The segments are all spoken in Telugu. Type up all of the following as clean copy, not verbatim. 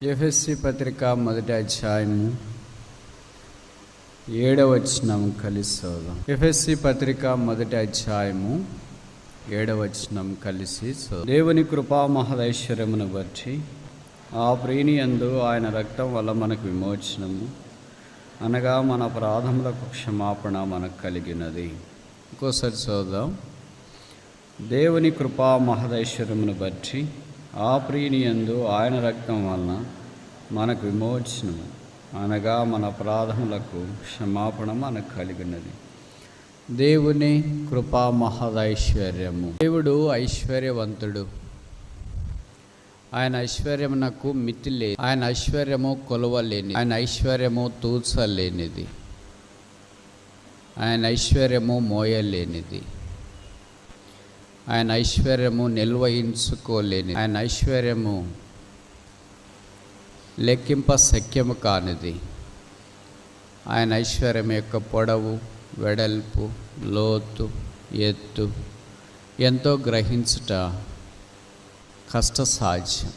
ఎఫెసీ పత్రిక మొదటి అధ్యాయము 7వ వచనం కలిసి చదువుదాం. ఎఫెసీ పత్రిక మొదటి అధ్యాయము 7వ వచనం కలిసి చదువుదాం. దేవుని కృపా మహదైశ్వర్యమును బట్టి ఆ ప్రియుని యందు ఆయన రక్తం వల్ల మనకు విమోచనము అనగా మన అపరాధములకు క్షమాపణ మనకు కలిగినది. ఇంకోసారి చదువుదాం. దేవుని కృపా మహదైశ్వర్యమును బట్టి ఆ ప్రియుని యందు ఆయన రక్తం వలన మనకు విమోచనము అనగా మన అపరాధములకు క్షమాపణ మనకు కలిగినది. దేవుని కృపా మహదైశ్వర్యము. దేవుడు ఐశ్వర్యవంతుడు. ఆయన ఐశ్వర్యమునకు మితి లేదు. ఆయన ఐశ్వర్యము కొలవలేని, ఆయన ఐశ్వర్యము తూచలేనిది, ఆయన ఐశ్వర్యము మోయలేనిది, ఆయన ఐశ్వర్యము నిర్వహించుకోలేని, ఆయన ఐశ్వర్యము లెక్కింప శక్యము కానిది. ఆయన ఐశ్వర్యం యొక్క పొడవు, వెడల్పు, లోతు, ఎత్తు ఎంతో గ్రహించుట కష్టసాధ్యం.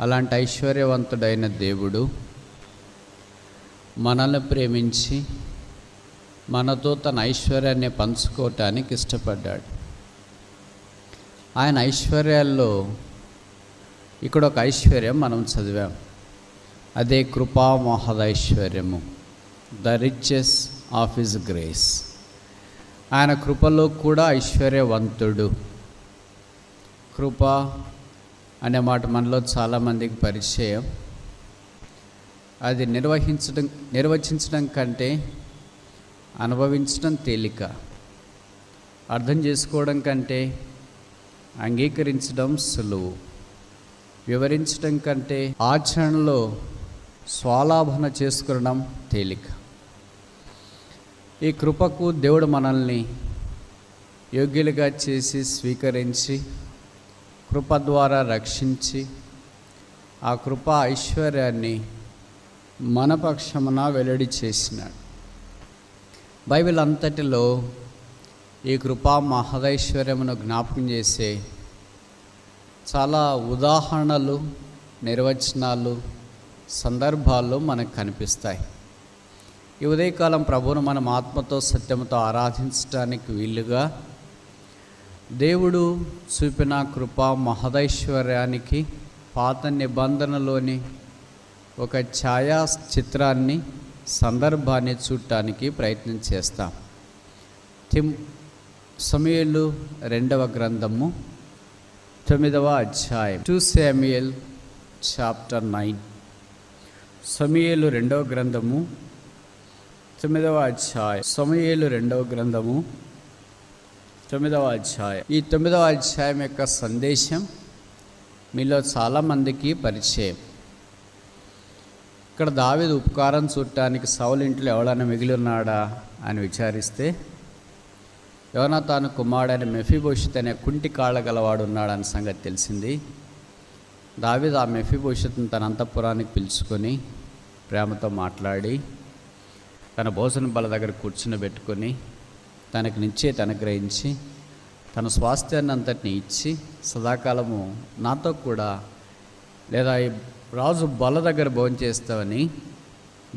అలాంటి ఐశ్వర్యవంతుడైన దేవుడు మనల్ని ప్రేమించి మనతో తన ఐశ్వర్యాన్ని పంచుకోవటానికి ఇష్టపడ్డాడు. ఆయన ఐశ్వర్యాల్లో ఇక్కడ ఒక ఐశ్వర్యం మనం చదివాం. అదే కృపా మహదైశ్వర్యము, the riches of his grace. ఆయన కృపలో కూడా ఐశ్వర్యవంతుడు. కృప అనే మాట మనలో చాలామందికి పరిచయం. అది నిర్వచించడం కంటే అనుభవించడం తేలిక. అర్థం చేసుకోవడం కంటే అంగీకరించడం సులువు. వివరించడం కంటే ఆచరణలో స్వాలాభన చేసుకోవడం తేలిక. ఈ కృపకు దేవుడు మనల్ని యోగ్యులుగా చేసి స్వీకరించి కృప ద్వారా రక్షించి ఆ కృప ఐశ్వర్యాన్ని మన పక్షమున వెల్లడి చేసినాడు. బైబిల్ అంతటిలో ఈ కృపా మహదైశ్వర్యమును జ్ఞాపకం చేసే చాలా ఉదాహరణలు, నిర్వచనాలు, సందర్భాలు మనకు కనిపిస్తాయి. ఈ ఉదయకాలం ప్రభువును మనం ఆత్మతో సత్యముతో ఆరాధించడానికి వీలుగా దేవుడు చూపిన కృపా మహదైశ్వర్యానికి పాత నిబంధనలోని ఒక ఛాయా చిత్రాన్ని, సందర్భాన్ని చూడటానికి ప్రయత్నం చేస్తాం. సమూయేలు 2వ గ్రంథము 9వ అధ్యాయం. 2 Samuel chapter 9. సమూయేలు 2వ గ్రంథము 9వ అధ్యాయం. సమూయేలు 2వ గ్రంథము 9వ అధ్యాయం. ఈ 9వ అధ్యాయం యొక్క సందేశం మీలో చాలామందికి పరిచయం. ఇక్కడ దావీదు ఉపకారం చూడటానికి సౌలు ఇంట్లో ఎవడైనా మిగిలి ఉన్నాడా అని విచారిస్తే యోనాతాను కుమారుడైన మెఫీబోషెత్ అనే కుంటి కాళ్ళ గలవాడు ఉన్నాడని సంగతి తెలిసింది. దావీదు ఆ మెఫీబోషెత్ను తన అంతఃపురానికి పిలుచుకొని ప్రేమతో మాట్లాడి తన భోజన బల్ల దగ్గర కూర్చునిబెట్టుకొని తనకు నిశ్చయిత అనుగ్రహించి తన స్వాస్థ్యాన్ని అంతటిని ఇచ్చి సదాకాలము నాతో కూడా లేదా ఈ రాజు బల్ల దగ్గర భోజనం చేస్తామని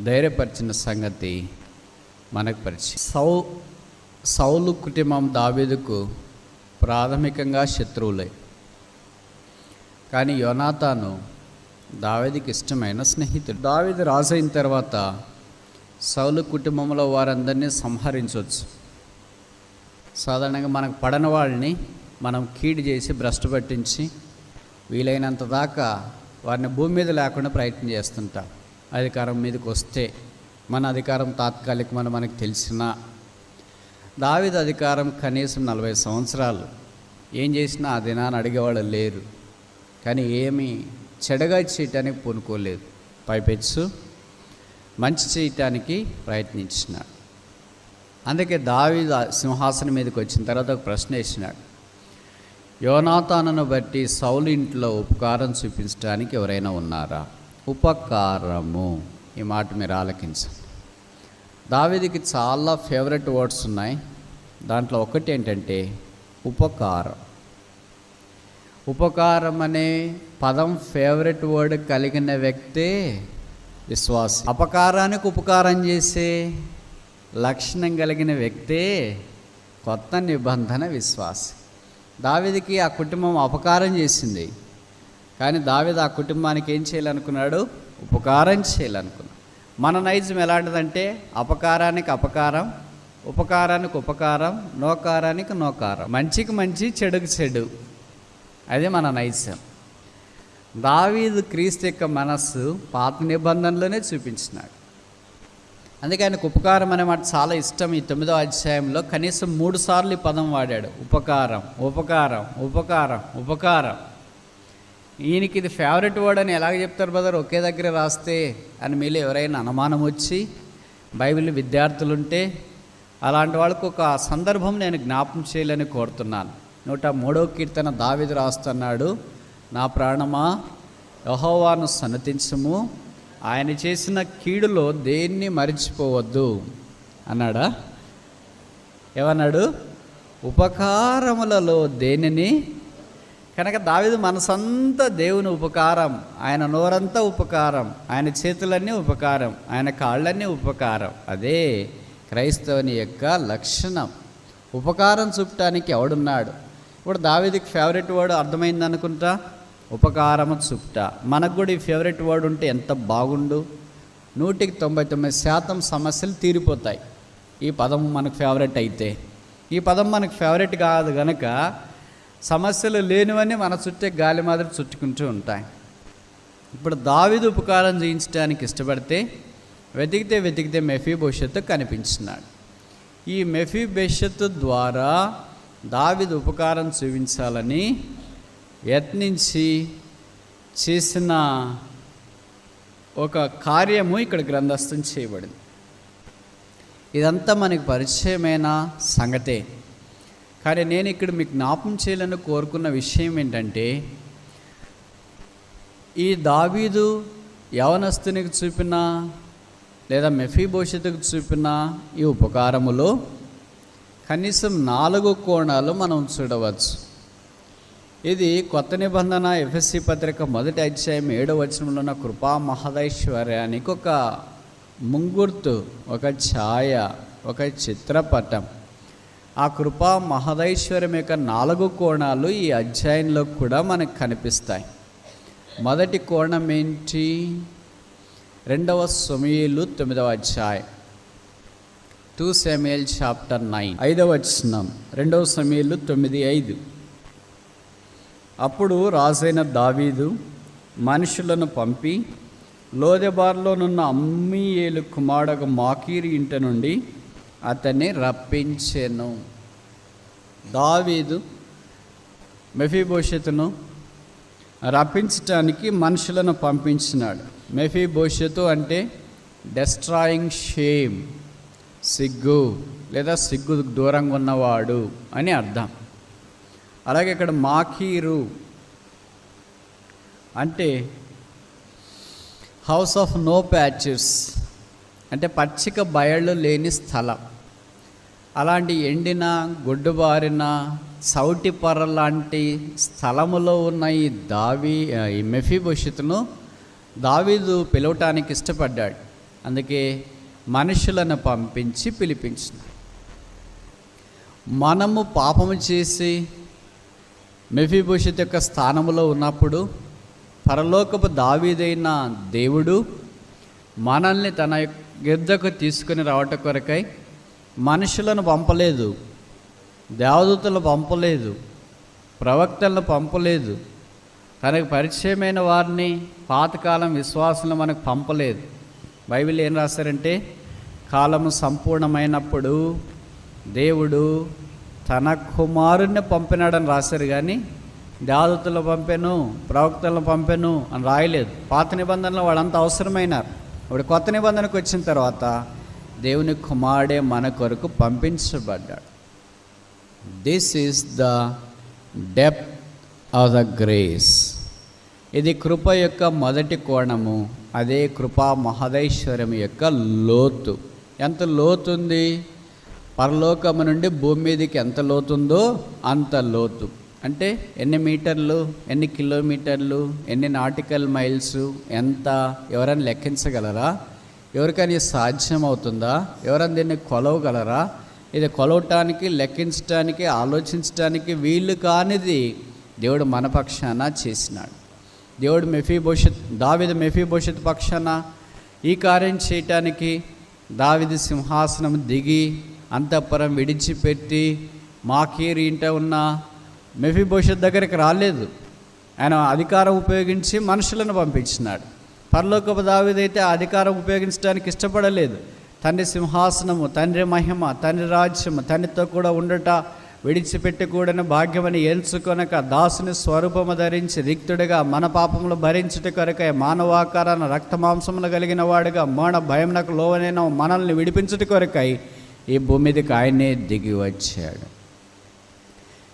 ధైర్యపరిచిన సంగతి మనకు పరిచయం. సౌలు కుటుంబం దావీదుకు ప్రాథమికంగా శత్రువులే. కానీ యోనాతాను దావీదుకి ఇష్టమైన స్నేహితుడు. దావీదు రాజు అయిన తర్వాత సౌలు కుటుంబంలో వారందరినీ సంహరించవచ్చు. సాధారణంగా మనకు పడని వాళ్ళని మనం కీడు చేసి భ్రష్టు పట్టించి వీలైనంత దాకా వారిని భూమి మీద లేకుండా ప్రయత్నం చేస్తుంటాం. అధికారం మీదకి వస్తే మన అధికారం తాత్కాలికమని మనకు తెలిసినా దావీదు అధికారం కనీసం 40 సంవత్సరాలు ఏం చేసినా ఆ దినాన్ని అడిగేవాళ్ళు లేరు. కానీ ఏమీ చెడగా చేయటానికి పూనుకోలేదు. పైపెచ్చు మంచి చేయటానికి ప్రయత్నించినాడు. అందుకే దావీదు సింహాసనం మీదకి వచ్చిన తర్వాత ఒక ప్రశ్న వేసినాడు. యోనాతానును బట్టి సౌలు ఇంట్లో ఉపకారం చూపించడానికి ఎవరైనా ఉన్నారా? ఉపకారము, ఈ మాట మీరు ఆలకించండి. దావీదుకి చాలా ఫేవరెట్ వర్డ్స్ ఉన్నాయి. దాంట్లో ఒకటి ఏంటంటే ఉపకారం. ఉపకారం అనే పదం ఫేవరెట్ వర్డ్ కలిగిన వ్యక్తే విశ్వాసి. అపకారానికి ఉపకారం చేసే లక్షణం కలిగిన వ్యక్తే కొత్త నిబంధన విశ్వాసి. దావీదుకి ఆ కుటుంబం అపకారం చేసింది, కానీ దావీదు ఆ కుటుంబానికి ఏం చేయాలనుకున్నాడు? ఉపకారం చేయాలనుకున్నాడు. మన నైజం ఎలాంటిదంటే అపకారానికి అపకారం, ఉపకారానికి ఉపకారం, నోకారానికి నోకారం, మంచికి మంచి, చెడుకు చెడు. అదే మన నైజం. దావీదు క్రీస్తు యొక్క మనస్సు పాత నిబంధనలోనే చూపించినాడు. అందుకే ఆయనకు ఉపకారం అనే మాట చాలా ఇష్టం. ఈ 9వ అధ్యాయంలో కనీసం 3 సార్లు ఈ పదం వాడాడు. ఉపకారం, ఉపకారం, ఉపకారం, ఉపకారం. ఈయనకి ఇది ఫేవరెట్ వర్డ్ అని ఎలాగ చెప్తారు బ్రదర్, ఒకే దగ్గర రాస్తే అని మీలో ఎవరైనా అనుమానం వచ్చి బైబిల్ విద్యార్థులుంటే అలాంటి వాళ్ళకు ఒక సందర్భం నేను జ్ఞాపకం చేయాలని కోరుతున్నాను. 103వ కీర్తన దావీదు రాస్తున్నాడు, నా ప్రాణమా యెహోవాను సన్నతించుము, ఆయన చేసిన కీడులో దేన్ని మరిచిపోవద్దు అన్నాడా? ఏమన్నాడు? ఉపకారములలో దేనిని. కనుక దావీదు మనసంతా దేవుని ఉపకారం, ఆయన నోరంతా ఉపకారం, ఆయన చేతులన్నీ ఉపకారం, ఆయన కాళ్ళన్నీ ఉపకారం. అదే క్రైస్తవుని యొక్క లక్షణం. ఉపకారం చూపటానికి ఎవడున్నాడు? ఇప్పుడు దావీదుకి ఫేవరెట్ వర్డ్ అర్థమైంది అనుకుంటా, ఉపకారము చూపుట. మనకు కూడా ఈ ఫేవరెట్ వర్డ్ ఉంటే ఎంత బాగుండు. 99% సమస్యలు తీరిపోతాయి ఈ పదం మనకు ఫేవరెట్ అయితే. ఈ పదం మనకు ఫేవరెట్ కాదు కనుక సమస్యలు లేనివన్నీ మన చుట్టే గాలి మాదిరి చుట్టుకుంటూ ఉంటాయి. ఇప్పుడు దావీదు ఉపకారం చేయించడానికి ఇష్టపడితే వెతికితే మెఫీబోషెతు కనిపించినాడు. ఈ మెఫీబోషెతు ద్వారా దావీదు ఉపకారం చూపించాలని యత్నించి చేసిన ఒక కార్యము ఇక్కడ గ్రంథస్థం చేయబడింది. ఇదంతా మనకి పరిచయమైన సంగతే. కానీ నేను ఇక్కడ మీకు జ్ఞాపకం చేయాలని కోరుకున్న విషయం ఏంటంటే, ఈ దావీదు యవనస్తునికి చూపిన లేదా మెఫీబోషెతుకు చూపిన ఈ ఉపకారములో కనీసం 4 కోణాలు మనం చూడవచ్చు. ఇది కొత్త నిబంధన ఎఫెసీ పత్రిక 1వ అధ్యాయం 7వ వచనంలో ఉన్న కృపా మహదైశ్వర్యానికి ఒక ముంగుర్తు, ఒక ఛాయ, ఒక చిత్రపటం. ఆ కృపా మహదైశ్వర్యం యొక్క 4 కోణాలు ఈ అధ్యాయంలో కూడా మనకు కనిపిస్తాయి. మొదటి కోణం ఏంటి? 2వ సమూయేలు 9వ అధ్యాయం, 2 Samuel chapter 9, 5వ వచనం. 2వ సమూయేలు 9:5. అప్పుడు రాజైన దావీదు మనుషులను పంపి లోదెబార్లోనున్న అమ్మీయేలు కుమారుడు మాకీరు ఇంటి నుండి అతన్ని రప్పించెను. దావీదు మెఫీబోషెతును రప్పించటానికి మనుషులను పంపించినాడు. మెఫీబోషెతు అంటే డెస్ట్రాయింగ్ షేమ్, సిగ్గు లేదా సిగ్గు దూరంగా ఉన్నవాడు అని అర్థం. అలాగే ఇక్కడ మాకీరు అంటే హౌస్ ఆఫ్ నో ప్యాచెస్, అంటే పచ్చిక బయళ్ళు లేని స్థలం. అలాంటి ఎండిన గొడ్డుబారిన చౌటి పొర లాంటి స్థలములో ఉన్న ఈ మెఫీబోషెతును దావీదు పిలవటానికి ఇష్టపడ్డాడు. అందుకే మనుషులను పంపించి పిలిపించిన. మనము పాపము చేసి మెఫీబోషెతు యొక్క స్థానంలో ఉన్నప్పుడు పరలోకపు దావీదైన దేవుడు మనల్ని తన యుద్ధకు తీసుకుని రావట కొరకై మనుషులను పంపలేదు, దేవదూతలను పంపలేదు, ప్రవక్తలను పంపలేదు, తనకు పరిచయమైన వారిని పాతకాలం విశ్వాసులను మనకు పంపలేదు. బైబిల్ ఏం రాశారంటే, కాలము సంపూర్ణమైనప్పుడు దేవుడు తన కుమారుణ్ణి పంపినాడని రాశారు, కానీ దేవదూతలను పంపాను, ప్రవక్తలను పంపాను అని రాయలేదు. పాత నిబంధనలో వాళ్ళంతా అవసరమైనారు. ఇప్పుడు కొత్త నిబంధనకు వచ్చిన తర్వాత దేవుని కుమారుడే మన కొరకు పంపించబడ్డాడు. This is the depth of the grace. ఇది కృప యొక్క మొదటి కోణము. అదే కృపా మహదైశ్వర్యం యొక్క లోతు. ఎంత లోతుంది? పరలోకము నుండి భూమి మీదకి ఎంత లోతుందో అంత లోతు. అంటే ఎన్ని మీటర్లు, ఎన్ని కిలోమీటర్లు, ఎన్ని నాటికల్ మైల్స్, ఎంత, ఎవరైనా లెక్కించగలరా? ఎవరికైనా సాధ్యం అవుతుందా? ఎవరైనా దీన్ని కొలవగలరా? ఇది కొలవటానికి, లెక్కించడానికి, ఆలోచించడానికి వీలు కానిది దేవుడు మన పక్షాన చేసినాడు. దేవుడు దావీదు మెఫీబోషెత్ పక్షాన ఈ కార్యం చేయటానికి దావీదు సింహాసనం దిగి అంతఃపురం విడిచిపెట్టి మాకీరు ఇంట ఉన్న మెఫీబోషెత్ దగ్గరికి రాలేదు. ఆయన అధికారం ఉపయోగించి మనుషులను పంపించినాడు. పరలోకపు దావీదు అయితే ఆ అధికారం ఉపయోగించడానికి ఇష్టపడలేదు. తండ్రి సింహాసనము, తండ్రి మహిమ, తండ్రి రాజ్యము, తండ్రితో కూడా ఉండట విడిచిపెట్టకూడని భాగ్యమని ఎంచుకొనక దాసుని స్వరూపము ధరించి రిక్తుడిగా మన పాపములు భరించుట కొరకై మానవాకారాన్ని రక్తమాంసములు కలిగిన వాడుగా మరణ భయమునకు లోనైన మనల్ని విడిపించుట కొరకై ఈ భూమి మీదకి ఆయనే దిగి వచ్చాడు.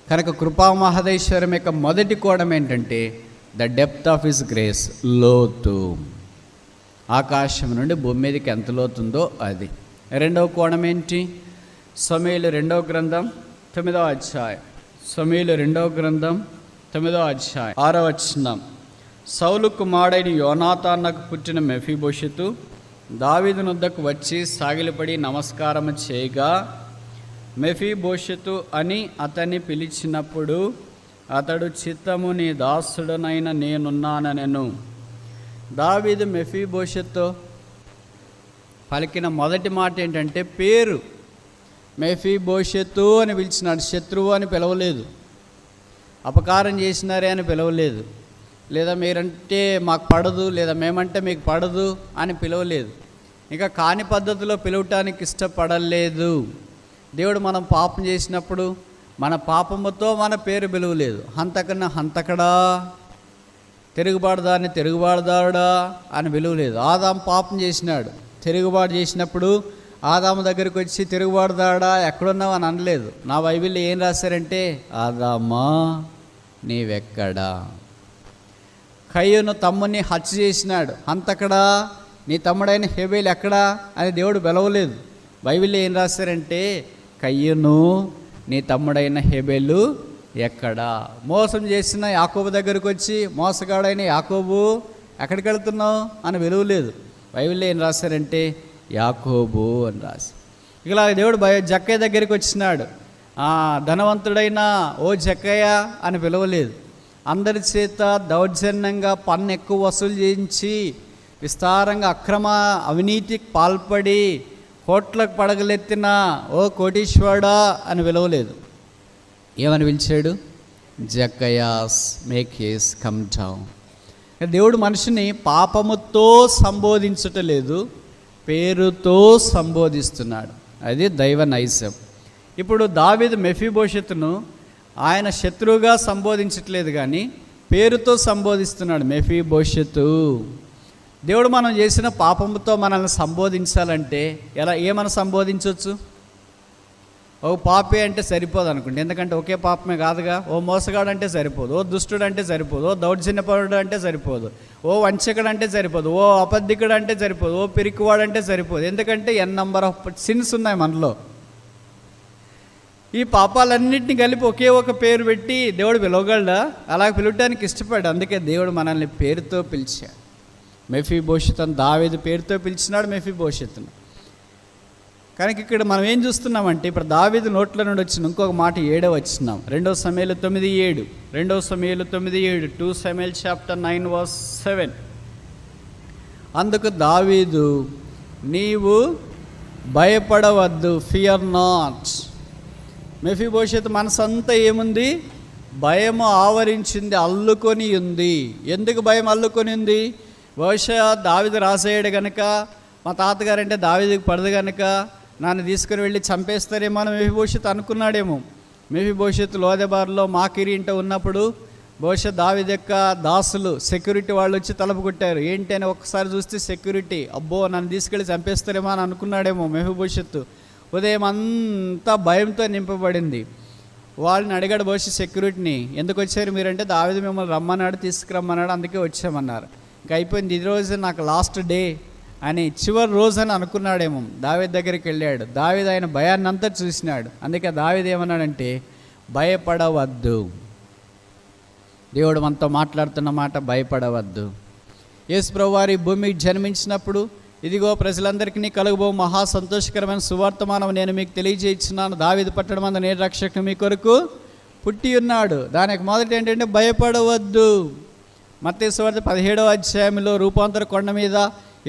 కనుక కృపామహదేశ్వరం యొక్క మొదటి కోణం ఏంటంటే the depth of his grace, లోతు. ఆకాశం నుండి భూమి మీదకి ఎంత లోతుందో అది. రెండవ కోణం ఏంటి? సమూయేలు 2వ గ్రంథం 9వ అధ్యాయం. సమూయేలు 2వ గ్రంథం 9వ అధ్యాయం 6వ వచనం. సౌలు కుమారుడైన యోనాతానుకు పుట్టిన మెఫీబోషెతు దావీదు వద్దకు వచ్చి సాగిలపడి నమస్కారం చేయగా మెఫీబోషెతు అని అతన్ని పిలిచినప్పుడు అతడు చిత్తము నీ దాసుడనైన నేనున్నానెను. దావీదు మెఫీబోషెతు పలికిన మొదటి మాట ఏంటంటే పేరు. మెఫీబోషెతు అని పిలిచినాడు. శత్రువు అని పిలవలేదు, అపకారం చేసినారే అని పిలవలేదు, లేదా మీరంటే మాకు పడదు, లేదా మేమంటే మీకు పడదు అని పిలవలేదు. ఇంకా కాని పద్ధతిలో పిలవటానికి ఇష్టపడలేదు. దేవుడు మనం పాపం చేసినప్పుడు మన పాపముతో మన పేరు పిలువలేదు. హంతకన్నా హంతకడా, తిరుగుబాటుదారిని తిరుగుబాటుదారుడా అని పిలువలేదు. ఆదాము పాపం చేసినాడు, తిరుగుబాటు చేసినప్పుడు ఆదాము దగ్గరికి వచ్చి తిరుగుబాటుదారుడా ఎక్కడున్నావు అని అనలేదు. నా బైబిల్లో ఏం రాశారంటే ఆదామా నీవెక్కడా. కయ్యూను తమ్ముని హత్య చేసినాడు, హంతకడా నీ తమ్ముడైన హేబేలు ఎక్కడా అని దేవుడు పిలవలేదు. బైబిల్లో ఏం రాశారంటే కయ్యూను నీ తమ్ముడైన హేబేలు ఎక్కడా. మోసం చేసిన యాకోబు దగ్గరకు వచ్చి మోసగాడైన యాకోబు ఎక్కడికి వెళ్తున్నావు అని పిలవలేదు. బైబిల్లో ఏం రాశారంటే యాకోబు అని రాసి. ఇలా దేవుడు జక్కయ్య దగ్గరికి వచ్చినాడు, ధనవంతుడైన ఓ జక్కయ్య అని పిలవలేదు. అందరి చేత దౌర్జన్యంగా పన్ను ఎక్కువ వసూలు చేయించి విస్తారంగా అక్రమ అవినీతికి పాల్పడి కోట్లకు పడగలెత్తిన ఓ కోటీశ్వరుడా అని పిలవలేదు. ఏమని పిలిచాడు? జక్కయాస్ మేక్ హిస్ కమ్ డౌన్. దేవుడు మనిషిని పాపముతో సంబోధించటలేదు, పేరుతో సంబోధిస్తున్నాడు. అది దైవ నైజం. ఇప్పుడు దావీదు మెఫీబోషెతును ఆయన శత్రువుగా సంబోధించట్లేదు, కానీ పేరుతో సంబోధిస్తున్నాడు. మెఫీబోషెతు. దేవుడు మనం చేసిన పాపముతో మనల్ని సంబోధించాలంటే ఏమని సంబోధించవచ్చు? ఓ పాపే అంటే సరిపోదు అనుకోండి, ఎందుకంటే ఒకే పాపమే కాదుగా. ఓ మోసగాడు అంటే సరిపోదు, ఓ దుష్టుడు అంటే సరిపోదు, ఓ దౌర్జన్యపరుడు అంటే సరిపోదు, ఓ వంచకుడు అంటే సరిపోదు, ఓ అబద్ధికుడు అంటే సరిపోదు, ఓ పిరికివాడు అంటే సరిపోదు. ఎందుకంటే నెంబర్ ఆఫ్ సిన్స్ ఉన్నాయి మనలో. ఈ పాపాలన్నింటినీ కలిపి ఒకే ఒక పేరు పెట్టి దేవుడు పిలవగలడా? అలా పిలవడానికి ఇష్టపడ్డా. అందుకే దేవుడు మనల్ని పేరుతో పిలిచాడు. మెఫీబోషెతును దావీదు పేరుతో పిలిచినాడు మెఫీబోషెతును. కనుక ఇక్కడ మనం ఏం చూస్తున్నామంటే ఇప్పుడు దావీదు నోట్ల నుండి వచ్చిన ఇంకొక మాట 7వ వచనం, 2 సమూయేలు 9:7. 2 సమూయేలు 9:7. 2 Samuel chapter 9 verse 7. అందుకు దావీదు నీవు భయపడవద్దు, ఫియర్ నాట్. మెఫీబోషెతు మనసంతా ఏముంది? భయము ఆవరించింది, అల్లుకొని ఉంది. ఎందుకు భయం అల్లుకొని ఉంది? బహుశా దావీదు రాసేయడు కనుక, మా తాతగారంటే దావీదుకి పడదు కనుక నన్ను తీసుకుని వెళ్ళి చంపేస్తారేమో అని మెఫీబోషెతు అనుకున్నాడేమో. మెఫీబోషెతు లోదెబారులో మాకీరు ఇంట ఉన్నప్పుడు బహుశా దావీదు యొక్క దాసులు సెక్యూరిటీ వాళ్ళు వచ్చి తలుపు కొట్టారు. ఏంటి అని ఒక్కసారి చూస్తే సెక్యూరిటీ, అబ్బో నన్ను తీసుకెళ్ళి చంపేస్తారేమో అని అనుకున్నాడేమో మెఫీబోషెతు. ఉదయం అంతా భయంతో నింపబడింది. వాళ్ళని అడిగాడు బహుశా సెక్యూరిటీని, ఎందుకు వచ్చారు మీరంటే దావీదు మిమ్మల్ని రమ్మన్నాడు, తీసుకురమ్మన్నాడు, అందుకే వచ్చామన్నారు. ఇంకా అయిపోయింది, ఈ రోజు నాకు లాస్ట్ డే అని, చివరి రోజు అని అనుకున్నాడేమో. దావీదు దగ్గరికి వెళ్ళాడు. దావీదు ఆయన భయాన్ని అంతా చూసినాడు. అందుకే దావీదు ఏమన్నాడంటే భయపడవద్దు. దేవుడు మనతో మాట్లాడుతున్న మాట, భయపడవద్దు. యేసు ప్రభువారు ఈ భూమికి జన్మించినప్పుడు, ఇదిగో ప్రజలందరికీ కలుగుబో మహా సంతోషకరమైన సువార్తమానం నేను మీకు తెలియజేయించున్నాను, దావీదు పట్టణమందు నేడు రక్షకుడు మీ కొరకు పుట్టి ఉన్నాడు. దానికి మొదటి ఏంటంటే భయపడవద్దు. మత్తయి సువార్త 17వ అధ్యాయంలో రూపాంతర కొండ మీద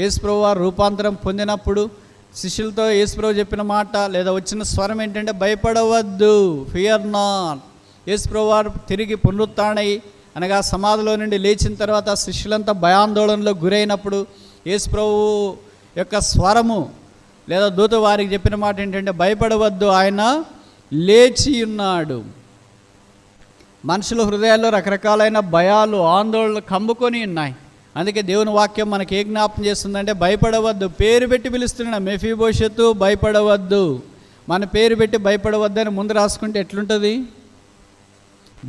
యేసు ప్రభువారు రూపాంతరం పొందినప్పుడు శిష్యులతో యేసు ప్రభు చెప్పిన మాట లేదా వచ్చిన స్వరం ఏంటంటే భయపడవద్దు, ఫియర్ నాట్. యేసు ప్రభువారు తిరిగి పునరుత్థానై అనగా సమాధిలో నుండి లేచిన తర్వాత శిష్యులంతా భయాందోళనలో గురైనప్పుడు యేసు ప్రభువు యొక్క స్వరము లేదా దూత వారికి చెప్పిన మాట ఏంటంటే భయపడవద్దు, ఆయన లేచి ఉన్నాడు. మనుషుల హృదయాల్లో రకరకాలైన భయాలు, ఆందోళనలు కమ్ముకొని ఉన్నాయి. అందుకే దేవుని వాక్యం మనకి ఏ జ్ఞాపం చేస్తుందంటే భయపడవద్దు. పేరు పెట్టి పిలుస్తున్నాడు, మెఫీబోషెతు భయపడవద్దు. మన పేరు పెట్టి భయపడవద్దు అని ముందు రాసుకుంటే ఎట్లుంటుంది?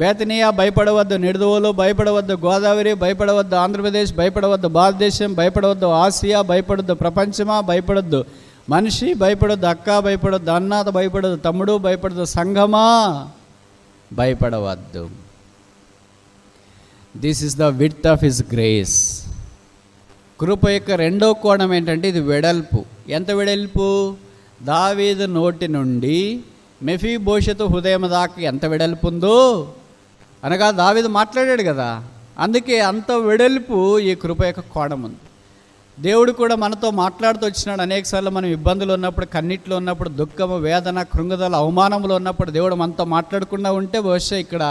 బేతనియా భయపడవద్దు, నిడదవోలు భయపడవద్దు, గోదావరి భయపడవద్దు, ఆంధ్రప్రదేశ్ భయపడవద్దు, భారతదేశం భయపడవద్దు, ఆసియా భయపడద్దు, ప్రపంచమా భయపడద్దు, మనిషి భయపడద్దు, అక్క భయపడద్దు, అన్నత భయపడద్దు, తమ్ముడు భయపడద్దు, సంఘమా భయపడవద్దు. This is the width of his grace. కృప యొక్క రెండో కోణం ఏంటంటే ఇది వెడల్పు. ఎంత వెడల్పు? దావీదు నోటి నుండి మెఫీబోషెతు హృదయం దాకా ఎంత వెడల్పు ఉందో అనగా దావీదు మాట్లాడాడు కదా, అందుకే అంత వెడల్పు ఈ కృప యొక్క కోణం ఉంది. దేవుడు కూడా మనతో మాట్లాడుతూ వచ్చినాడు. అనేకసార్లు మనం ఇబ్బందులు ఉన్నప్పుడు, కన్నిట్లో ఉన్నప్పుడు, దుఃఖము, వేదన, కృంగుదల, అవమానంలో ఉన్నప్పుడు దేవుడు మనతో మాట్లాడకుండా ఉంటే బహుశా ఇక్కడ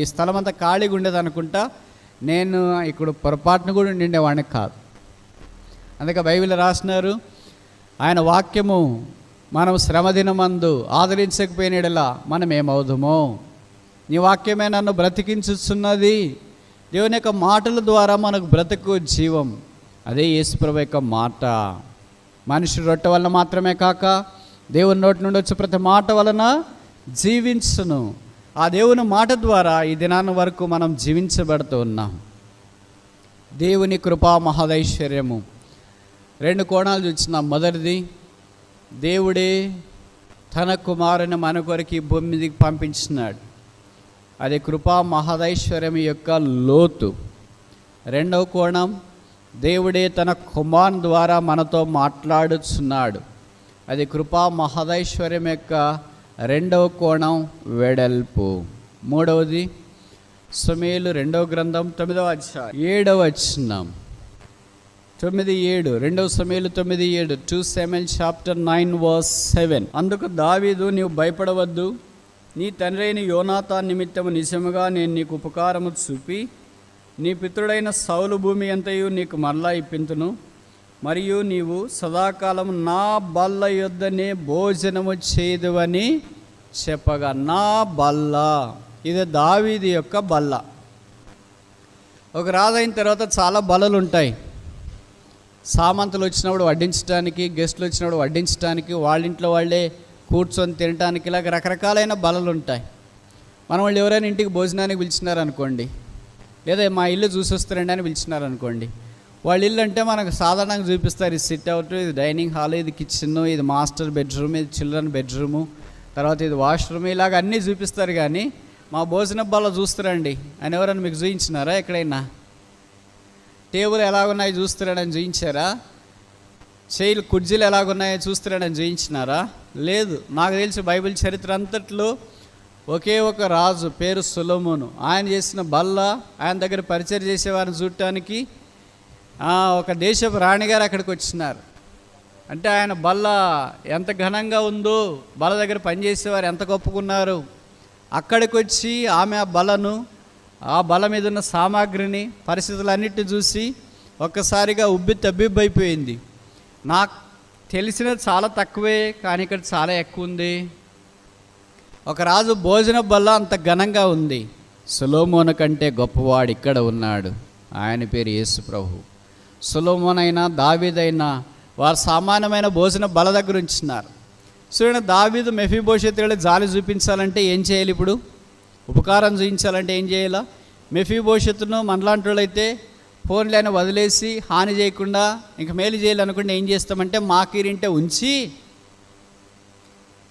ఈ స్థలం అంతా ఖాళీగా ఉండేది అనుకుంటా. నేను ఇక్కడ పొరపాటును కూడా ఉండిండేవాడిని కాదు. అందుకే బైబిల్ రాసినారు, ఆయన వాక్యము మనం శ్రమదినమందు ఆదరించకపోయినలా మనం ఏమవుదుమో, నీ వాక్యమే నన్ను బ్రతికించుచున్నది. దేవుని యొక్క మాటల ద్వారా మనకు బ్రతుకు జీవం. అదే యేసుప్రభు యొక్క మాట. మనిషి రొట్టె వలన మాత్రమే కాక దేవుని నోటి నుండి వచ్చే ప్రతి మాట వలన జీవించును. ఆ దేవుని మాట ద్వారా ఈ దినాన్ని వరకు మనం జీవించబడుతూ ఉన్నాం. దేవుని కృపా మహదైశ్వర్యము రెండు కోణాలు చూస్తున్నాం. మొదటిది, దేవుడే తన కుమారుని మన కొరకు ఈ భూమి మీదకి పంపించినాడు. అది కృపా మహదైశ్వర్యం యొక్క లోతు. రెండవ కోణం, దేవుడే తన కుమారుని ద్వారా మనతో మాట్లాడుచున్నాడు. అది కృపా మహదైశ్వర్యం యొక్క రెండవ కోణం, వెడల్పు. మూడవది, సమూయేలు 2వ గ్రంథం 9వ అధ్యాయం 7వ వచనం, 9:7, 2 సమూయేలు 9:7, 2 Samuel chapter 9 verse 7. అందుకు దావీదు, నీవు భయపడవద్దు, నీ తండ్రి అయిన యోనాతాను నిమిత్తము నిజముగా నేను నీకు ఉపకారము చూపి నీ పితరుడైన సౌలు భూమి అంతయు నీకు మరలా ఇప్పింతును, మరియు నీవు సదాకాలం నా బల్ల యొద్దనే భోజనము చేదువని చెప్పగా. నా బల్ల, ఇది దావీదు యొక్క బల్ల. ఒక రాజు అయిన తర్వాత చాలా బల్లలు ఉంటాయి. సామంతులు వచ్చినప్పుడు వడ్డించడానికి, గెస్టులు వచ్చినప్పుడు వడ్డించడానికి, వాళ్ళ ఇంట్లో వాళ్ళే కూర్చొని తినడానికి, ఇలాగ రకరకాలైన బల్లలు ఉంటాయి. మనం వాళ్ళు ఎవరైనా ఇంటికి భోజనానికి పిలిచినారనుకోండి, లేదా మా ఇల్లు చూసి వస్తారండి అని పిలిచినారనుకోండి, వాళ్ళ ఇల్లు అంటే మనకు సాధారణంగా చూపిస్తారు. ఇది సిట్ అవుట్, ఇది డైనింగ్ హాల్, ఇది కిచెన్, ఇది మాస్టర్ బెడ్రూమ్, ఇది చిల్డ్రన్ బెడ్రూము, తర్వాత ఇది వాష్రూమ్, ఇలాగ అన్నీ చూపిస్తారు. కానీ మా భోజన బల్ల చూస్తారండి అని ఎవరైనా మీకు చూపించినారా? ఎక్కడైనా టేబుల్ ఎలాగున్నాయో చూస్తారని చూపించారా? చైర్లు, కుర్చీలు ఎలాగున్నాయో చూస్తారని చూపించినారా? లేదు. నాకు తెలిసి బైబిల్ చరిత్ర అంతట్లో ఒకే ఒక రాజు, పేరు సొలొమోను. ఆయన చేసిన బల్ల, ఆయన దగ్గర పరిచయం చేసేవారిని చూడటానికి ఒక దేశపు రాణిగారు అక్కడికి వచ్చినారు. అంటే ఆయన బల్ల ఎంత ఘనంగా ఉందో, బల్ల దగ్గర పనిచేసేవారు ఎంత గొప్పకున్నారు. అక్కడికి వచ్చి ఆమె ఆ బలను, ఆ బల మీద ఉన్న సామాగ్రిని, పరిస్థితులన్నిటిని చూసి ఒక్కసారిగా ఉబ్బి తబ్బిబ్బైపోయింది. నాకు తెలిసినది చాలా తక్కువే, కానీ ఇక్కడ చాలా ఎక్కువ ఉంది. ఒక రాజు భోజన బల్ల అంత ఘనంగా ఉంది. సొలొమోను కంటే గొప్పవాడు ఇక్కడ ఉన్నాడు. ఆయన పేరు యేసు ప్రభు. సొలొమోనైనా దావీదైనా వారు సామాన్యమైన భోజన బల్ల దగ్గర ఉంచినారు. చూడండి, దావీదు మెఫీబోషెతు జాలి చూపించాలంటే ఏం చేయాలి? ఇప్పుడు ఉపకారం చూపించాలంటే ఏం చేయాలా? మెఫీబోషెతును మనలాంటి వాళ్ళైతే ఫోన్లైనా వదిలేసి హాని చేయకుండా ఇంక మేలు చేయాలనుకుంటే ఏం చేస్తామంటే మాకీరింటే ఉంచి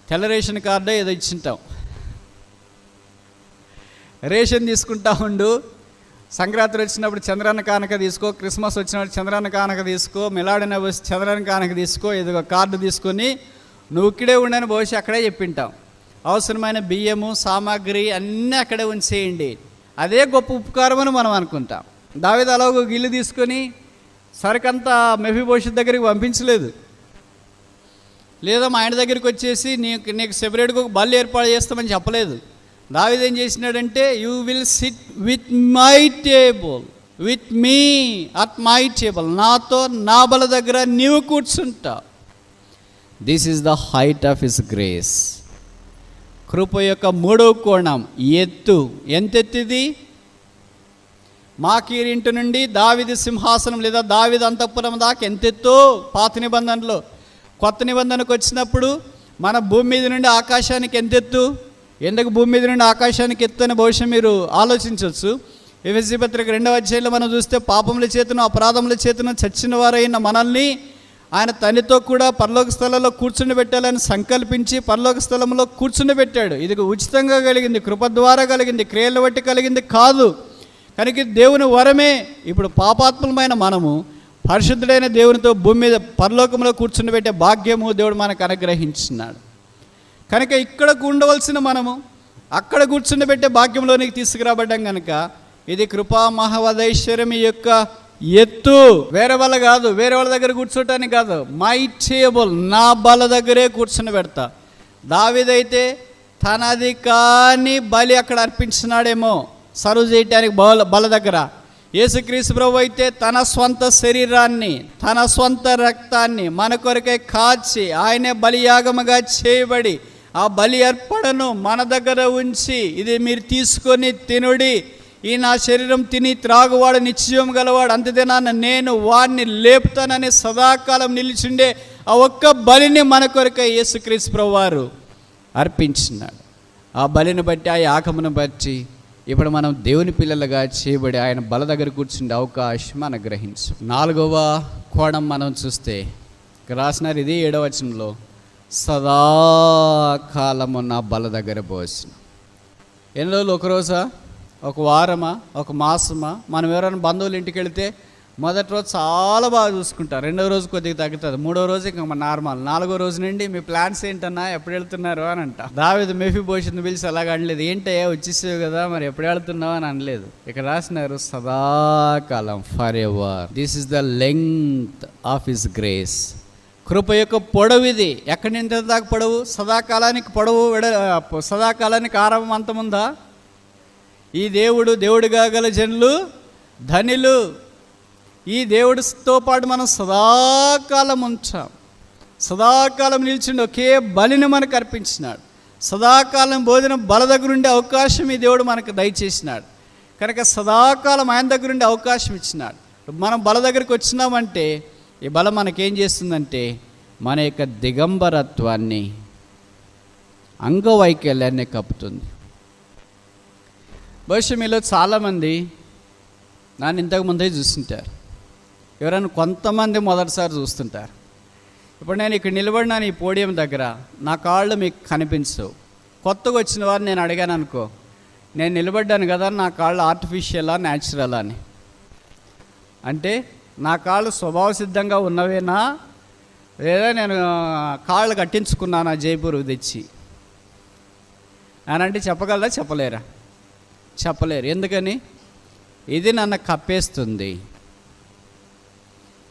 తెల్ల రేషన్ కార్డు ఏదో ఇచ్చింటాం, రేషన్ తీసుకుంటా ఉండు, సంక్రాంతి వచ్చినప్పుడు చంద్రాన్న కానుక తీసుకో, క్రిస్మస్ వచ్చినప్పుడు చంద్రాన్న కానుక తీసుకో, మిలాడిన చంద్రాన్న కానుక తీసుకో, ఏదో కార్డు తీసుకొని నువ్వు ఇక్కడే ఉండని బహుశా అక్కడే చెప్పింటాం. అవసరమైన బియ్యము సామాగ్రి అన్నీ అక్కడే ఉంచేయండి, అదే గొప్ప ఉపకారం అని మనం అనుకుంటాం. దావీదు అలా ఒక గిల్లు తీసుకొని సరికంతా మెఫీబోషెత్ దగ్గరికి పంపించలేదు. లేదా మా ఆయన దగ్గరికి వచ్చేసి నీకు సెపరేట్గా ఒక బల్లి ఏర్పాటు చేస్తామని చెప్పలేదు. దావీదు ఏం చేసినాడంటే, you will sit with my table, with me at my table, నాతో నా బల దగ్గర నీవు కూర్చుంటావు. This is the height of his grace. కృప యొక్క మూడవ కోణం ఎత్తు. ఎంత ఎత్తిది? మాకీరింటి నుండి దావీదు సింహాసనం లేదా దావీదు అంతఃపురం దాకా ఎంతెత్తో పాత నిబంధనలో. కొత్త నిబంధనకు వచ్చినప్పుడు మన భూమి మీద నుండి ఆకాశానికి ఎంతెత్తు? ఎందుకు భూమి మీద నుండి ఆకాశానికి ఎత్తు అని బహుశా మీరు ఆలోచించవచ్చు. ఎఫెసీ పత్రిక 2వ అధ్యాయంలో మనం చూస్తే, పాపముల చేతను అపరాధముల చేతను చచ్చిన వారైన మనల్ని ఆయన తనతో కూడా పరలోక స్థలంలో కూర్చుని పెట్టాలని సంకల్పించి పరలోక స్థలంలో కూర్చుని పెట్టాడు. ఇది ఉచితంగా కలిగింది, కృప ద్వారా కలిగింది, క్రియలు బట్టి కలిగింది కాదు. కనుక దేవుని వరమే. ఇప్పుడు పాపాత్ములమైన మనము పరిశుద్ధుడైన దేవునితో భూమి మీద పరలోకంలో కూర్చుని పెట్టే భాగ్యము దేవుడు మనకు అనుగ్రహించినాడు. కనుక ఇక్కడకు ఉండవలసిన మనము అక్కడ కూర్చుని పెట్టే భాగ్యంలోనికి తీసుకురాబడ్డాం. కనుక ఇది కృపా మహావదైశ్వర్యం యొక్క ఎత్తు. వేరే వాళ్ళ కాదు, వేరే వాళ్ళ దగ్గర కూర్చోటానికి కాదు. మై టేబుల్, నా బల దగ్గరే కూర్చుని పెడతా. దావీదైతే తనది కాని బలి అక్కడ అర్పించినాడేమో సర్వ్ చేయటానికి బల దగ్గర. యేసుక్రీస్తు ప్రభు అయితే తన స్వంత శరీరాన్ని, తన స్వంత రక్తాన్ని మన కొరకై కాచి ఆయనే బలియాగముగా చేయబడి ఆ బలి అర్పణను మన దగ్గర ఉంచి, ఇది మీరు తీసుకొని తినుడి, ఈ నా శరీరం తిని త్రాగువాడు నిశ్చయం గలవాడు, అంతదినాన్న నేను వాడిని లేపుతానని సదాకాలం నిలిచిండే ఆ ఒక్క బలిని మన కొరకై యేసుక్రీస్తు ప్రభు వారు అర్పించినాడు. ఆ బలిని బట్టి, ఆ యాగమును బట్టి ఇప్పుడు మనం దేవుని పిల్లలుగా చేయబడి ఆయన బల దగ్గర కూర్చుండే అవకాశం అనుగ్రహించు. 4వ కోణం మనం చూస్తే రాసినారు, ఇది 7వ వచనంలో, సదాకాలము నా బల దగ్గర పోసిన. ఎన్ని రోజులు? ఒక రోజా, ఒక వారమా, ఒక మాసమా? మనం ఎవరైనా బంధువులు ఇంటికి వెళితే మొదటి రోజు చాలా బాగా చూసుకుంటారు, 2వ రోజు కొద్దిగా తగ్గుతుంది, 3వ రోజు ఇంకా నార్మల్, 4వ రోజు నుండి మీ ప్లాన్స్ ఏంటన్నా, ఎప్పుడు వెళ్తున్నారు అని అంట. దావీదు మెఫీబోషెత్ను పిలిచి అలాగ అనలేదు. ఏంటయ్యా వచ్చేసావు కదా, మరి ఎప్పుడు వెళ్తున్నావు అని అనలేదు. ఇక్కడ రాసినారు సదాకాలం, for ever. This is the length of his grace. కృప యొక్క పొడవు ఇది. ఎక్కడి నుంచి దాకా పొడవు? సదాకాలానికి పొడవు, సదాకాలానికి ఆరంభం అంతముందా? ఈ దేవుడుగా గల జనులు ధనిలు. ఈ దేవుడితో పాటు మనం సదాకాలం ఉంచాం. సదాకాలం నిలిచిండి ఒకే బలిని మనకు అర్పించినాడు. సదాకాలం భోజనం బల దగ్గర ఉండే అవకాశం ఈ దేవుడు మనకు దయచేసినాడు. కనుక సదాకాలం ఆయన దగ్గర ఉండే అవకాశం ఇచ్చినాడు. మనం బల దగ్గరికి వచ్చినామంటే ఈ బలం మనకేం చేస్తుందంటే మన యొక్క దిగంబరత్వాన్ని, అంగవైకల్యాన్ని కప్పుతుంది. బహుశా మీలో చాలామంది నన్ను ఇంతకుముందే చూస్తుంటారు, ఎవరైనా కొంతమంది మొదటిసారి చూస్తుంటారు. ఇప్పుడు నేను ఇక్కడ నిలబడినాను ఈ పోడియం దగ్గర, నా కాళ్ళు మీకు కనిపించవు. కొత్తగా వచ్చిన వారిని నేను అడిగాను అనుకో, నేను నిలబడ్డాను కదా, నా కాళ్ళు ఆర్టిఫిషియలా న్యాచురల్ అని. అంటే నా కాళ్ళు స్వభావ సిద్ధంగా ఉన్నవేనా, లేదా నేను కాళ్ళు కట్టించుకున్నానా జైపూర్ తెచ్చి అని అంటే చెప్పగలరా? చెప్పలేరా? చెప్పలేరు. ఎందుకని? ఇది నన్ను కప్పేస్తుంది.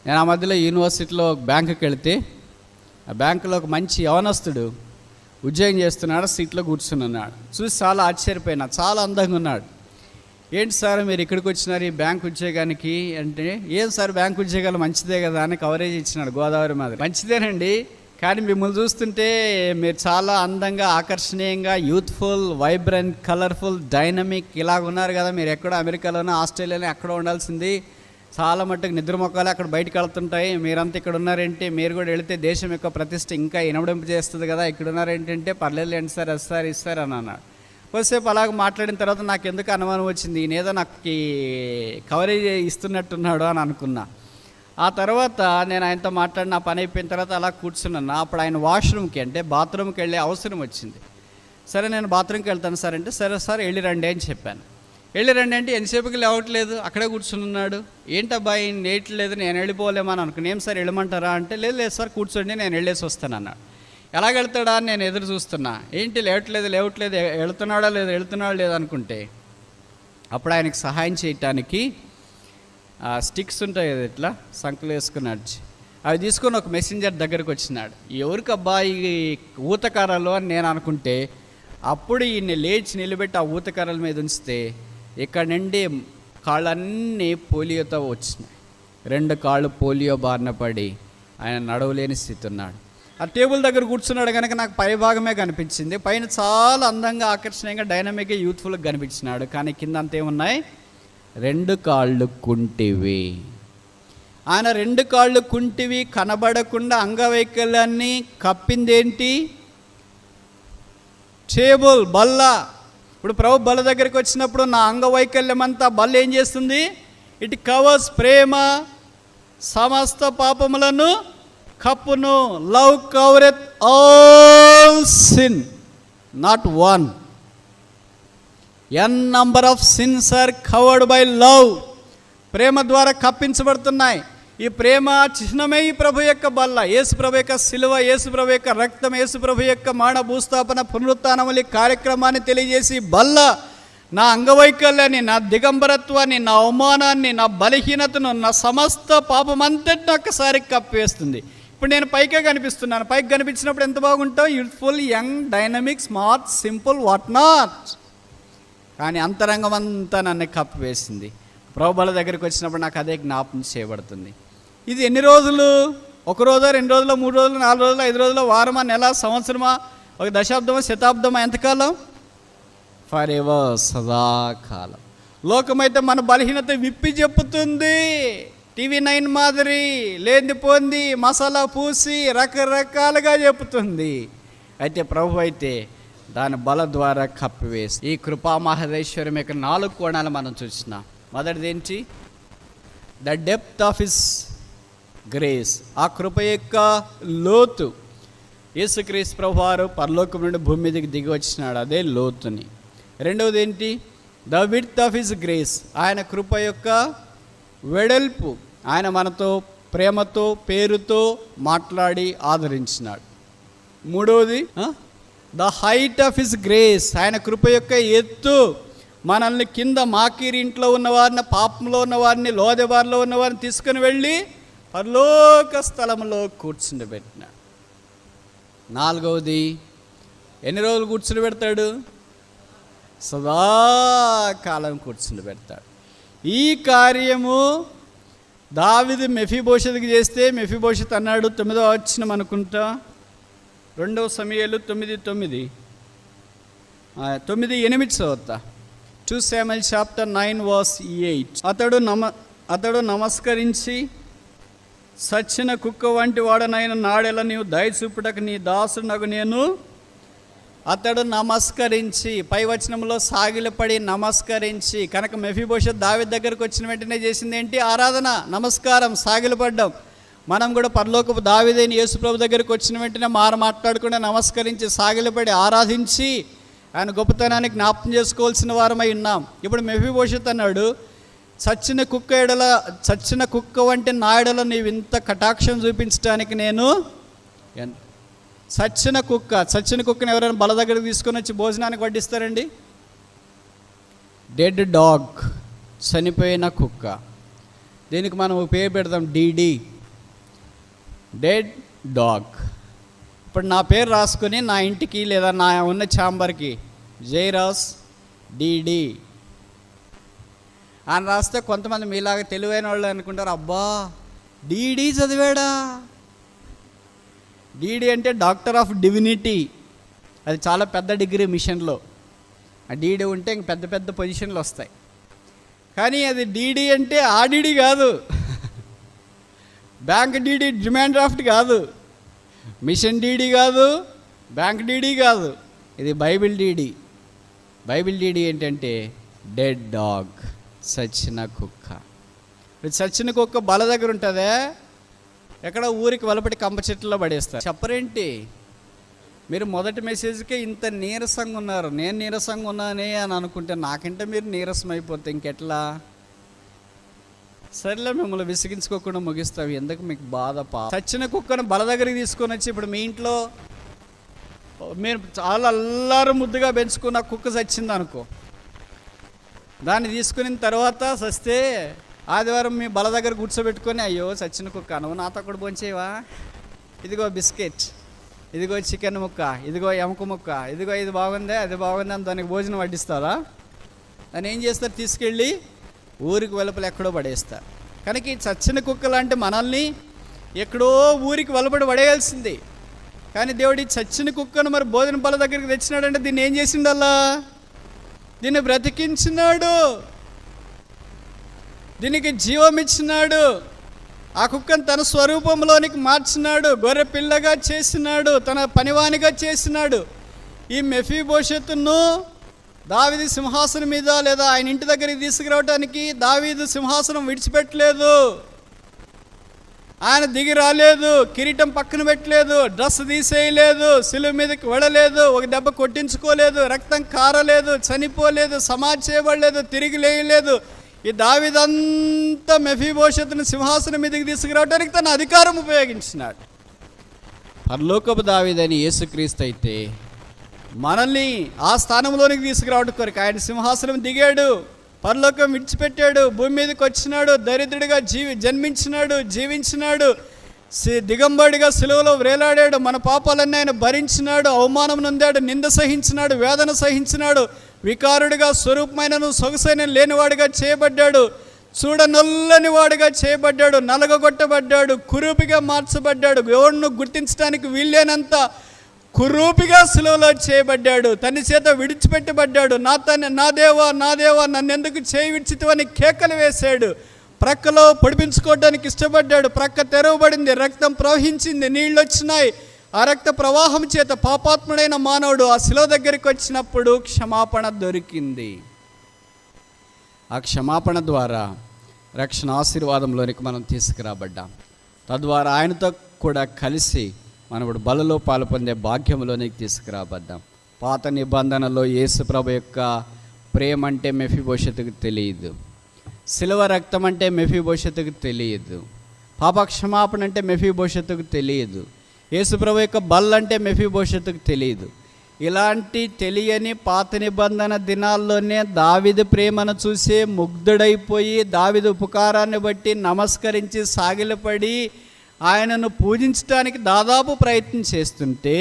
నేను ఆ మధ్యలో యూనివర్సిటీలో బ్యాంకుకి వెళితే ఆ బ్యాంకులో ఒక మంచి యవనస్తుడు ఉద్యోగం చేస్తున్నాడు, సీట్లో కూర్చున్నాడు. చూసి చాలా ఆశ్చర్యపోయినా, చాలా అందంగా ఉన్నాడు. ఏంటి సార్ మీరు ఇక్కడికి వచ్చినారు ఈ బ్యాంక్ ఉద్యోగానికి అంటే, ఏం సార్ బ్యాంక్ ఉద్యోగాలు మంచిదే కదా అని కవరేజ్ ఇచ్చినాడు. గోదావరి మాదిరి మంచిదేనండి, కానీ మిమ్మల్ని చూస్తుంటే మీరు చాలా అందంగా, ఆకర్షణీయంగా, యూత్ఫుల్, వైబ్రెంట్, కలర్ఫుల్, డైనమిక్ ఇలాగ ఉన్నారు కదా. మీరు ఎక్కడో అమెరికాలోనో ఆస్ట్రేలియాలో ఎక్కడో ఉండాల్సింది. చాలా మట్టుకు నిద్ర మొక్కలు అక్కడ బయటకు వెళ్తుంటాయి. మీరంతా ఇక్కడ ఉన్నారేంటి, మీరు కూడా వెళితే దేశం యొక్క ప్రతిష్ట ఇంకా ఇనబడింపు చేస్తుంది కదా, ఇక్కడ ఉన్నారేంటంటే పర్లేదు ఏంటి సార్, వస్తారు ఇస్తారు అని అన్నాడు. కొద్దిసేపు అలాగ మాట్లాడిన తర్వాత నాకు ఎందుకు అనుమానం వచ్చింది, ఈయనేదో నాకు కవరేజ్ ఇస్తున్నట్టున్నాడు అని అనుకున్నా. ఆ తర్వాత నేను ఆయనతో మాట్లాడిన పని అయిపోయిన తర్వాత అలా కూర్చున్నాను. అప్పుడు ఆయన వాష్రూమ్కి అంటే బాత్రూమ్కి వెళ్ళే అవసరం వచ్చింది. సరే నేను బాత్రూమ్కి వెళ్తాను సార్ అంటే, సరే సార్ వెళ్ళి రండి అని చెప్పాను. వెళ్ళిరండి అంటే ఎంతసేపుకి లేవట్లేదు, అక్కడే కూర్చుని ఉన్నాడు. ఏంటబ్బాయి లేట్లేదు, నేను వెళ్ళిపోలేమని అనుకుని. ఏం సార్ వెళ్ళమంటారా అంటే, లేదు లేదు సార్ కూర్చోండి నేను వెళ్ళేసి వస్తాను అన్నాడు. ఎలాగెళ్తాడా అని నేను ఎదురు చూస్తున్నా. ఏంటి లేవట్లేదు వెళుతున్నాడా లేదు అనుకుంటే, అప్పుడు ఆయనకి సహాయం చేయటానికి స్టిక్స్ ఉంటాయి కదా, ఇట్లా సంకలు వేసుకుని నడిచి అవి తీసుకొని ఒక మెసెంజర్ దగ్గరకు వచ్చినాడు. ఎవరికి అబ్బాయి ఊతకారాలు అని నేను అనుకుంటే, అప్పుడు ఈయన్ని లేచి నిలబెట్టి ఆ ఊతకారాల మీద ఉంచితే ఇక్కడ నుండి కాళ్ళన్నీ పోలియోతో వచ్చినాయి. 2 కాళ్ళు పోలియో బారిన పడి ఆయన నడవలేని స్థితి ఉన్నాడు. ఆ టేబుల్ దగ్గర కూర్చున్నాడు కనుక నాకు పై భాగమే కనిపించింది. పైన చాలా అందంగా, ఆకర్షణీయంగా, డైనమిక్గా, యూత్ఫుల్గా కనిపించినాడు. కానీ కింద అంతేమున్నాయి, 2 కాళ్ళు కుంటివి. ఆయన 2 కాళ్ళు కుంటివి కనబడకుండా అంగవైకల్యాన్ని కప్పిందేంటి, టేబుల్, బల్ల. ఇప్పుడు ప్రభు బల్ల దగ్గరికి వచ్చినప్పుడు నా అంగవైకల్యం అంతా బల్ల ఏం చేస్తుంది, ఇట్ కవర్స్, ప్రేమ సమస్త పాపములను కప్పును. Love covereth all sin, not one. n number of sins are covered by love. ప్రేమ ద్వారా కప్పించబడుతున్నాయి. ఈ ప్రేమ చిహ్నమే ఈ ప్రభు యొక్క బల్ల. యేసు ప్రభు యొక్క శిలువ, యేసు ప్రభు యొక్క రక్తం, యేసు ప్రభు యొక్క మరణ, భూస్థాపన, పునరుత్థానములి కార్యక్రమాన్ని తెలియజేసి బల్ల నా అంగవైకల్యాన్ని, నా దిగంబరత్వాన్ని, నా అవమానాన్ని, నా బలహీనతను, నా సమస్త పాపమంతటిని ఒక్కసారి కప్పివేస్తుంది. ఇప్పుడు నేను పైకే కనిపిస్తున్నాను. పైకి కనిపించినప్పుడు ఎంత బాగుంటావు, youthful, young, dynamic, smart, simple, what not. కానీ అంతరంగం అంతా నన్ను కప్పివేసింది. ప్రభుబల దగ్గరికి వచ్చినప్పుడు నాకు అదే జ్ఞాపకం చేయబడుతుంది. ఇది ఎన్ని రోజులు, 1 రోజు, 2 రోజులు, 3 రోజులు, 4 రోజులు, 5 రోజులు, వారమా, నెల, సంవత్సరమా, 1 దశాబ్దమా, శతాబ్దమా, ఎంతకాలం, ఫర్ ఎవర్, సదాకాలం. లోకమైతే మన బలహీనత విప్పి చెప్పుతుంది. TV9 మాదిరి లేని పోంది మసాలా పూసి రకరకాలుగా చెప్పుతుంది. అయితే ప్రభు అయితే దాని బల ద్వారా కప్పివేసి, ఈ కృపా మహదేశ్వరం యొక్క 4 కోణాలు మనం చూసినాం. మొదటిది ఏంటి, the depth of his grace, ఆ కృప యొక్క లోతు. యేసుక్రీస్తు ప్రభువారు పరలోకం నుండి భూమి మీదకి దిగి వచ్చినాడు, అదే లోతుని. రెండవది ఏంటి, the width of his grace, ఆయన కృప యొక్క వెడల్పు. ఆయన మనతో ప్రేమతో, పేరుతో మాట్లాడి ఆదరించినాడు. మూడవది the height of his grace, ఆయన కృప యొక్క ఎత్తు. మనల్ని కింద మాకీరి ఇంట్లో ఉన్నవారిని, పాపంలో ఉన్నవారిని, లోదెవారిలో ఉన్నవారిని తీసుకుని వెళ్ళి పరలోక స్థలంలో కూర్చుని పెట్టినాడు. నాలుగవది, ఎన్ని రోజులు కూర్చుని పెడతాడు, సదాకాలం కూర్చుని పెడతాడు. ఈ కార్యము దావీదు మెఫీబోషెతుకి చేస్తే, మెఫీబోషెత్ అన్నాడు 9వ వచనం అనుకుంటా, 2 సమూయేలు 9:9, 9:8 చదువుతా. 2 Samuel chapter 9 verse 8. అతడు నమస్కరించి, సచ్చిన కుక్క వంటి వాడనైన నాడెల నీవు దయ చూపుటకు నీ దాసునకు నేను. అతడు నమస్కరించి, పై వచనంలో సాగిలపడి నమస్కరించి. కనుక మెఫీబోషెత్ దావీదు దగ్గరకు వచ్చిన వెంటనే చేసింది ఏంటి, ఆరాధన, నమస్కారం, సాగిలపడ్డం. మనం కూడా పరలోకపు దావీదైన యేసు ప్రభు దగ్గరికి వచ్చిన వెంటనే మాట్లాడకుండా నమస్కరించి, సాగిలపడి, ఆరాధించి ఆయన గొప్పతనానికి జ్ఞాపకం చేసుకోవాల్సిన వారమై ఉన్నాం. ఇప్పుడు మెఫీబోషెత్ అన్నాడు, చచ్చిన కుక్క వంటి నాయడల నీవు ఇంత కటాక్షం చూపించడానికి నేను. చచ్చిన కుక్కని ఎవరైనా బల దగ్గరికి తీసుకొని వచ్చి భోజనానికి వడ్డిస్తారండి? డెడ్ డాగ్, చనిపోయిన కుక్క. దీనికి మనం పేరు పెడతాం DD, డెడ్ డాగ్. ఇప్పుడు నా పేరు రాసుకొని నా ఇంటికి లేదా నా ఉన్న ఛాంబర్కి జైరాస్ DD అని రాస్తే కొంతమంది మీలాగా తెలివైన వాళ్ళు అనుకుంటారు, అబ్బా DD చదివాడా. DD అంటే డాక్టర్ ఆఫ్ డివినిటీ. అది చాలా పెద్ద డిగ్రీ మిషన్లో. ఆ DD ఉంటే ఇంక పెద్ద పెద్ద పొజిషన్లు వస్తాయి. కానీ అది DD అంటే DD కాదు, బ్యాంక్ DD, డిమాండ్ డ్రాఫ్ట్ కాదు, మిషన్ DD కాదు, బ్యాంక్ DD కాదు, ఇది బైబిల్ DD. బైబిల్ DD ఏంటంటే డెడ్ డాగ్, చచ్చిన కుక్క. చచ్చిన కుక్క బల దగ్గర ఉంటుందే, ఎక్కడ ఊరికి వలపటి కంప చెట్టులో పడేస్తారు. చెప్పరేంటి, మీరు మొదటి మెసేజ్కే ఇంత నీరసంగా ఉన్నారు. నేను నీరసంగా ఉన్నానే అని అనుకుంటే నాకంటే మీరు నీరసం అయిపోతే ఇంకెట్లా? సరేలే, మిమ్మల్ని విసిగించుకోకుండా ముగిస్తావు. ఎందుకు మీకు బాధ? చచ్చిన కుక్కను బల దగ్గరికి తీసుకొని వచ్చి, ఇప్పుడు మీ ఇంట్లో మీరు చాలా అల్లారు ముద్దుగా పెంచుకున్న కుక్క చచ్చింది అనుకో, దాన్ని తీసుకున్న తర్వాత చస్తే ఆదివారం మీ బల దగ్గర కూర్చోబెట్టుకొని, అయ్యో చచ్చిన కుక్క, నువ్వు నాతో కూడా భోంచేవా, ఇదిగో బిస్కెట్, ఇదిగో చికెన్ ముక్క, ఇదిగో ఎముక ముక్క, ఇదిగో ఇది బాగుందే అది బాగుంది అని దానికి భోజనం వడ్డిస్తారా? దాన్ని ఏం చేస్తారు? తీసుకెళ్ళి ఊరికి వెలుపల ఎక్కడో పడేస్తారు. కనుక ఈ చచ్చిన కుక్క లాంటి మనల్ని ఎక్కడో ఊరికి వెలుపడి పడేయాల్సింది. కానీ దేవుడు ఈ చచ్చిన కుక్కను మరి భోజన బల దగ్గరికి తెచ్చినాడంటే దీన్ని ఏం చేసిండల్లా? దీన్ని బ్రతికించినాడు, దీనికి జీవం ఇచ్చినాడు, ఆ కుక్కను తన స్వరూపంలోనికి మార్చినాడు, గొర్రె పిల్లగా చేసినాడు, తన పనివానిగా చేసినాడు. ఈ మెఫీబోషెతును దావీదు సింహాసనం మీద లేదా ఆయన ఇంటి దగ్గరికి తీసుకురావడానికి దావీదు సింహాసనం విడిచిపెట్టలేదు. ఆయన దిగి రాలేదు, కిరీటం పక్కన పెట్టలేదు, డ్రెస్ తీసేయలేదు, సిలువ మీదకి వెళ్ళలేదు, ఒక దెబ్బ కొట్టించుకోలేదు, రక్తం కారలేదు, చనిపోలేదు, సమాధి చేయబడలేదు, తిరిగి లేయలేదు. ఈ దావీదంతా మెఫీబోషెతును సింహాసనం మీదకి తీసుకురావడానికి తన అధికారం ఉపయోగించినాడు. పరలోకపు దావీదని యేసుక్రీస్తు అయితే మనల్ని ఆ స్థానంలోనికి తీసుకురావడం కొరకు ఆయన సింహాసనం దిగాడు, పరలోకం విడిచిపెట్టాడు, భూమి మీదకి వచ్చినాడు, దరిద్రుడిగా జన్మించినాడు, జీవించినాడు, దిగంబడిగా సిలువలో వేలాడాడు, మన పాపాలన్నీ ఆయన భరించినాడు, అవమానం నొందాడు, నింద సహించినాడు, వేదన సహించినాడు, వికారుడిగా స్వరూపమైనను సొగసైన లేనివాడిగా చేయబడ్డాడు, చూడనొల్లని వాడిగా చేయబడ్డాడు, నలగొట్టబడ్డాడు, కురూపిగా మార్చబడ్డాడు, ఎవరిను గుర్తించడానికి వీల్లేనంత కురూపిగా సిలువలో చేయబడ్డాడు, తన చేత విడిచిపెట్టబడ్డాడు. నా దేవా నా దేవా నన్నెందుకు చేయి విడిచితివని కేకలు వేశాడు. ప్రక్కలో పొడిపించుకోవడానికి ఇష్టపడ్డాడు, ప్రక్క తెరవబడింది, రక్తం ప్రవహించింది, నీళ్ళు వచ్చినాయి. ఆ రక్త ప్రవాహం చేత పాపాత్ముడైన మానవుడు ఆ శిలువ దగ్గరికి వచ్చినప్పుడు క్షమాపణ దొరికింది. ఆ క్షమాపణ ద్వారా రక్షణ ఆశీర్వాదంలోనికి మనం తీసుకురాబడ్డాం. తద్వారా ఆయనతో కూడా కలిసి మనం ఇప్పుడు బలలో పాలు పొందే భాగ్యంలోనికి తీసుకురాబడ్డాం. పాత నిబంధనలో యేసుప్రభు యొక్క ప్రేమ అంటే మెఫీబోషెతుకు తెలియదు, శిలువ రక్తం అంటే మెఫీబోషెతుకు తెలియదు, పాప క్షమాపణ అంటే మెఫీబోషెతుకు తెలియదు, యేసుప్రభు యొక్క బల్ల అంటే మెఫీబోషెతుకు తెలియదు. ఇలాంటి తెలియని పాత నిబంధన దినాల్లోనే దావీదు ప్రేమను చూసి ముగ్ధుడైపోయి దావీదు ఉపకారాన్ని బట్టి నమస్కరించి సాగిలపడి ఆయనను పూజించడానికి దాదాపు ప్రయత్నం చేస్తుంటే,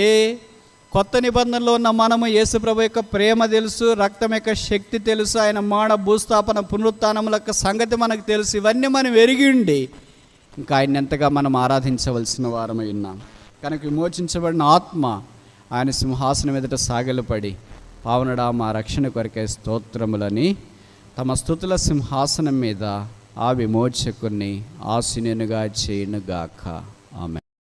కొత్త నిబంధనలో ఉన్న మనము యేసుప్రభు యొక్క ప్రేమ తెలుసు, రక్తం యొక్క శక్తి తెలుసు, ఆయన మాన భూస్థాపన పునరుత్థానముల యొక్క సంగతి మనకు తెలుసు. ఇవన్నీ మనం ఎరిగి ఉండి ఇంకా ఆయన ఎంతగా మనం ఆరాధించవలసిన వారమై ఉన్నాం. కనుక విమోచించబడిన ఆత్మ ఆయన సింహాసనం ఎదుట సాగిలపడి, పావనడా మా రక్షణ కొరకే స్తోత్రములని తమ స్తుతుల సింహాసనం మీద ఆ విమోచకుని ఆసీనునిగా చేయునుగాక.